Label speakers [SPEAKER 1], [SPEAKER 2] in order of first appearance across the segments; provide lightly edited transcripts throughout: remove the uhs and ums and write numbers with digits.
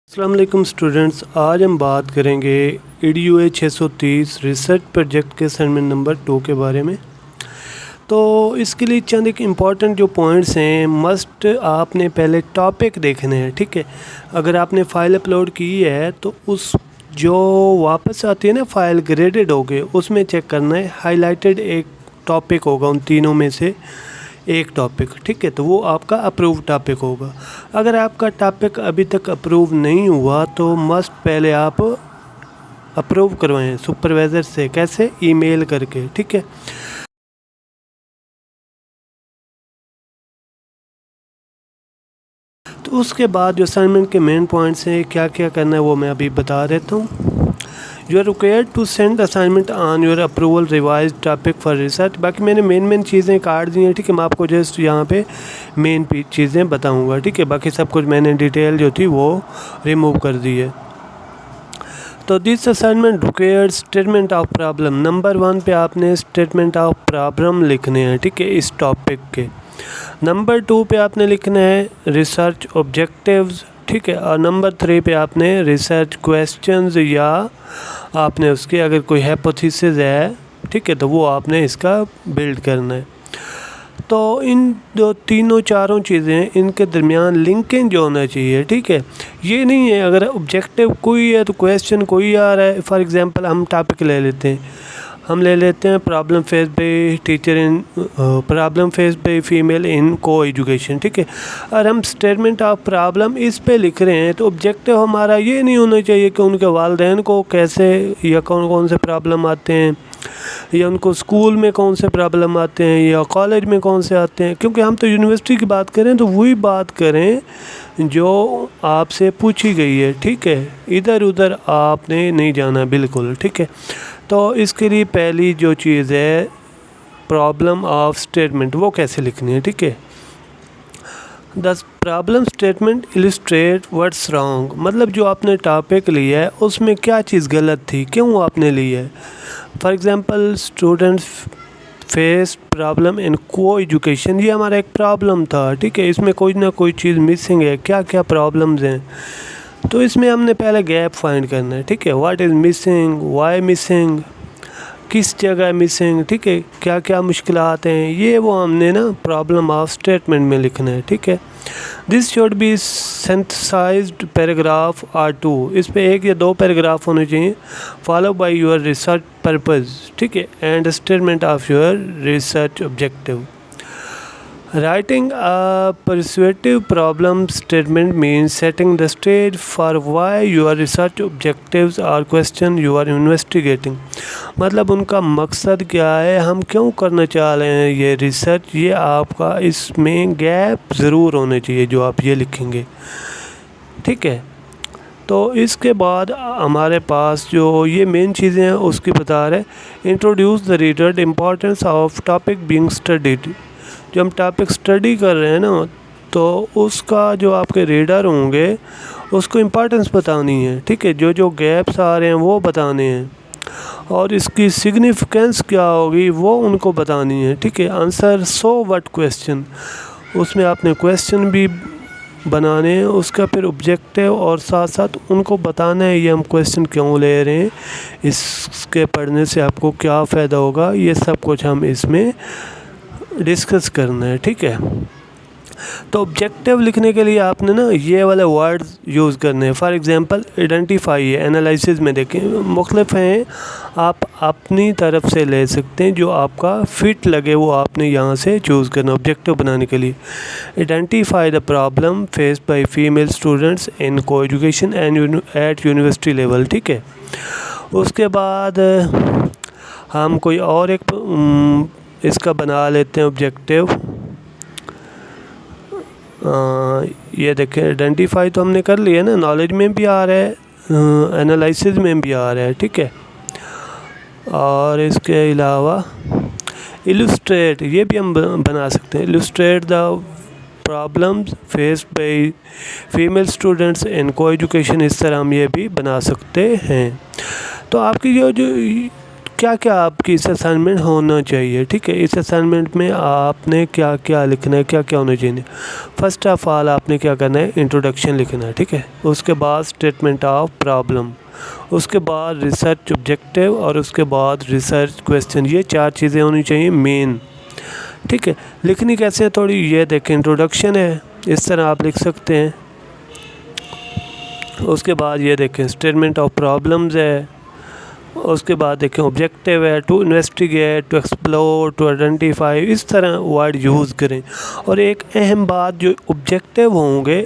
[SPEAKER 1] अस्सलाम वालेकुम स्टूडेंट्स, आज हम बात करेंगे EDUA 630 रिसर्च प्रोजेक्ट के असाइनमेंट नंबर 2 के बारे में। तो इसके लिए चंद एक इम्पॉर्टेंट जो पॉइंट्स हैं, मस्ट आपने पहले टॉपिक देखने हैं। ठीक है, अगर आपने फ़ाइल अपलोड की है तो उस जो वापस आती है ना फ़ाइल ग्रेडेड हो गए, उसमें चेक करना है हाईलाइटेड एक टॉपिक होगा उन तीनों में से एक टॉपिक। ठीक है, तो वो आपका अप्रूव टॉपिक होगा। अगर आपका टॉपिक अभी तक अप्रूव नहीं हुआ तो मस्ट पहले आप अप्रूव करवाएं सुपरवाइज़र से। कैसे? ईमेल करके। ठीक है, तो उसके बाद जो असाइनमेंट के मेन पॉइंट्स हैं, क्या क्या करना है वो मैं अभी बता देता हूँ। You are required to send assignment on your approval revise topic for research. बाकी मैंने मेन चीज़ें काट दी हैं। ठीक है, मैं आपको जस्ट यहाँ पे मेन चीज़ें बताऊँगा। ठीक है, बाकी सब कुछ मैंने डिटेल जो थी वो रिमूव कर दी है। तो this assignment required statement of problem. Number 1 पे आपने स्टेटमेंट ऑफ प्रॉब्लम लिखने हैं। ठीक है, इस टॉपिक के। नंबर 2 पे आपने लिखना है रिसर्च ऑब्जेक्टिव्स। ठीक है, और नंबर 3 पे आपने रिसर्च क्वेश्चंस या आपने उसके अगर कोई हाइपोथेसिस है, ठीक है, तो वो आपने इसका बिल्ड करना है। तो इन जो तीनों चारों चीज़ें, इनके दरमियान लिंकिंग जो होना चाहिए। ठीक है, ये नहीं है अगर ऑब्जेक्टिव कोई है तो क्वेश्चन कोई आ रहा है। फॉर एग्जांपल हम टॉपिक ले लेते हैं, problem face by teacher in problem face by female इन को एजुकेशन। ठीक है, और हम स्टेटमेंट ऑफ प्रॉब्लम इस पे लिख रहे हैं तो ऑब्जेक्टिव हमारा ये नहीं होना चाहिए कि उनके वालिदैन को कैसे या कौन कौन से प्रॉब्लम आते हैं, या उनको स्कूल में कौन से प्रॉब्लम आते हैं, या कॉलेज में कौन से आते हैं। क्योंकि हम तो यूनिवर्सिटी की बात करें तो वही बात करें जो आपसे पूछी गई है। ठीक है, इधर उधर आपने नहीं जाना बिल्कुल। ठीक है, तो इसके लिए पहली जो चीज़ है प्रॉब्लम ऑफ स्टेटमेंट, वो कैसे लिखनी है। ठीक है, the problem statement illustrate what's wrong, मतलब जो आपने टॉपिक लिया है उसमें क्या चीज़ गलत थी, क्यों आपने ली है। For example students face problem in को एजुकेशन, ये हमारा एक प्रॉब्लम था। ठीक है, इसमें कोई ना कोई चीज़ मिसिंग है, क्या क्या प्रॉब्लम्स हैं, तो इसमें हमने पहले गैप फाइंड करना है। ठीक है, what is missing, why missing, किस जगह मिसिंग। ठीक है, क्या क्या मुश्किलात हैं, ये वो हमने ना प्रॉब्लम ऑफ स्टेटमेंट में लिखना है। ठीक है, this should be synthesised paragraph or 2, इस पे 1 या 2 पैराग्राफ होने चाहिए। Follow by your research purpose. ठीक है, and statement of your research objective. Writing a persuasive problem statement means setting the stage for why your research objectives or question you are investigating। मतलब उनका मकसद क्या है, हम क्यों करना चाह रहे हैं ये रिसर्च, ये आपका इसमें गैप ज़रूर होने चाहिए जो आप ये लिखेंगे। ठीक है, तो इसके बाद हमारे पास जो ये मेन चीज़ें हैं उसकी बता रहे। Introduce the reader the importance of topic being studied. जो हम टॉपिक स्टडी कर रहे हैं ना, तो उसका जो आपके रीडर होंगे उसको इम्पोर्टेंस बतानी है। ठीक है, जो जो गैप्स आ रहे हैं वो बताने हैं, और इसकी सिग्निफिकेंस क्या होगी वो उनको बतानी है। ठीक है, आंसर सो व्हाट क्वेश्चन, उसमें आपने क्वेश्चन भी बनाने हैं, उसका फिर ऑब्जेक्टिव, और साथ साथ उनको बताना है ये हम क्वेश्चन क्यों ले रहे हैं, इसके पढ़ने से आपको क्या फ़ायदा होगा, ये सब कुछ हम इसमें डिस्कस करना है। ठीक है, तो ऑब्जेक्टिव लिखने के लिए आपने ना ये वाले वर्ड्स यूज़ करने हैं। फॉर एग्जांपल आइडेंटिफाई है, एनालिसिस में देखें मुख्तलिफ हैं, आप अपनी तरफ से ले सकते हैं, जो आपका फिट लगे वो आपने यहाँ से चूज़ करना ऑब्जेक्टिव बनाने के लिए। Identify the problem faced by female students in को education and at university level. ठीक है, उसके बाद हम कोई और एक इसका बना लेते हैं ऑब्जेक्टिव। ये देखें, आइडेंटिफाई तो हमने कर लिया ना, नॉलेज में भी आ रहा है, एनालिसिस में भी आ रहा है। ठीक है, और इसके अलावा इलुस्ट्रेट, ये भी हम बना सकते हैं। Illustrate the problems faced by female students in को एजुकेशन, इस तरह हम ये भी बना सकते हैं। तो आपकी जो क्या क्या आपकी इस असाइनमेंट होना चाहिए, ठीक है। इस असाइनमेंट में आपने क्या क्या लिखना है, क्या क्या होना चाहिए। फर्स्ट ऑफ ऑल आपने क्या करना है, इंट्रोडक्शन लिखना है, ठीक है। उसके बाद स्टेटमेंट ऑफ प्रॉब्लम, उसके बाद रिसर्च ऑब्जेक्टिव और उसके बाद रिसर्च क्वेश्चन। ये 4 चीज़ें होनी चाहिए मेन, ठीक है। लिखनी कैसे है थोड़ी, ये देखें, इंट्रोडक्शन है, इस तरह आप लिख सकते हैं। उसके बाद ये देखें स्टेटमेंट ऑफ प्रॉब्लम्स है। उसके बाद देखें ऑब्जेक्टिव है, to investigate, to explore, to identify, इस तरह वर्ड यूज़ करें। और एक अहम बात, जो ऑब्जेक्टिव होंगे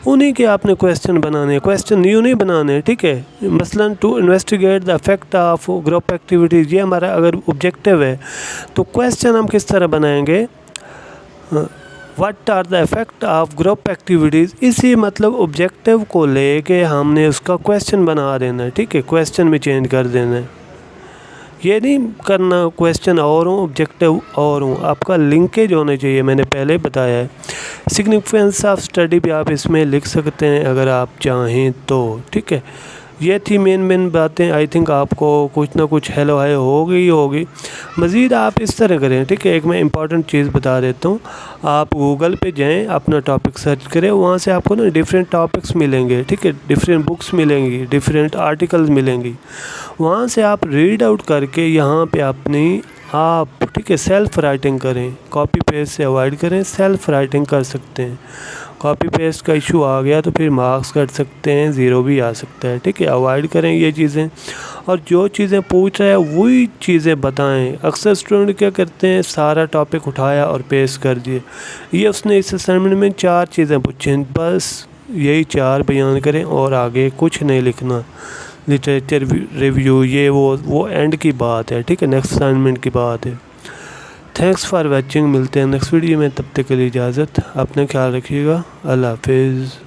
[SPEAKER 1] उन्हीं के आपने क्वेश्चन बनाने हैं, क्वेश्चन न्यू नहीं बनाने, ठीक है। मसलन to investigate the effect of group activities, ये हमारा अगर ऑब्जेक्टिव है तो क्वेश्चन हम किस तरह बनाएंगे, what are the effect of group activities. इसी मतलब ऑब्जेक्टिव को लेके हमने उसका क्वेश्चन बना देना है, ठीक है। क्वेश्चन में चेंज कर देना है, ये नहीं करना क्वेश्चन और हूँ ऑब्जेक्टिव और हूँ। आपका लिंकेज होना चाहिए, मैंने पहले बताया है। सिग्निफिकेंस ऑफ स्टडी भी आप इसमें लिख सकते हैं अगर आप चाहें तो, ठीक है। ये थी मेन बातें। आई थिंक आपको कुछ ना कुछ हेलो हाय होगी। मज़ीद आप इस तरह करें, ठीक है। एक मैं इंपॉर्टेंट चीज़ बता देता हूँ, आप गूगल पे जाएं, अपना टॉपिक सर्च करें, वहाँ से आपको ना डिफरेंट टॉपिक्स मिलेंगे, ठीक है। डिफरेंट बुक्स मिलेंगी, डिफरेंट आर्टिकल्स मिलेंगी, वहाँ से आप रीड आउट करके यहाँ पे अपनी आप, ठीक है, सेल्फ़ राइटिंग करें। कॉपी पेस्ट से अवॉइड करें, सेल्फ़ राइटिंग कर सकते हैं। कॉपी पेस्ट का इशू आ गया तो फिर मार्क्स कट सकते हैं, ज़ीरो भी आ सकता है, ठीक है। अवॉइड करें ये चीज़ें, और जो चीज़ें पूछ रहा है वही चीज़ें बताएं। अक्सर स्टूडेंट क्या करते हैं, सारा टॉपिक उठाया और पेस्ट कर दिए। ये उसने इस असाइनमेंट में 4 चीज़ें पूछी हैं, बस यही 4 बयान करें और आगे कुछ नहीं लिखना। लिटरेचर रिव्यू, ये वो एंड की बात है, ठीक है, नेक्स्ट असाइनमेंट की बात है। थैंक्स फॉर वॉचिंग, मिलते हैं नेक्स्ट वीडियो में, तब तक के लिए इजाज़त, अपना ख्याल रखिएगा, अल्लाह हाफिज़।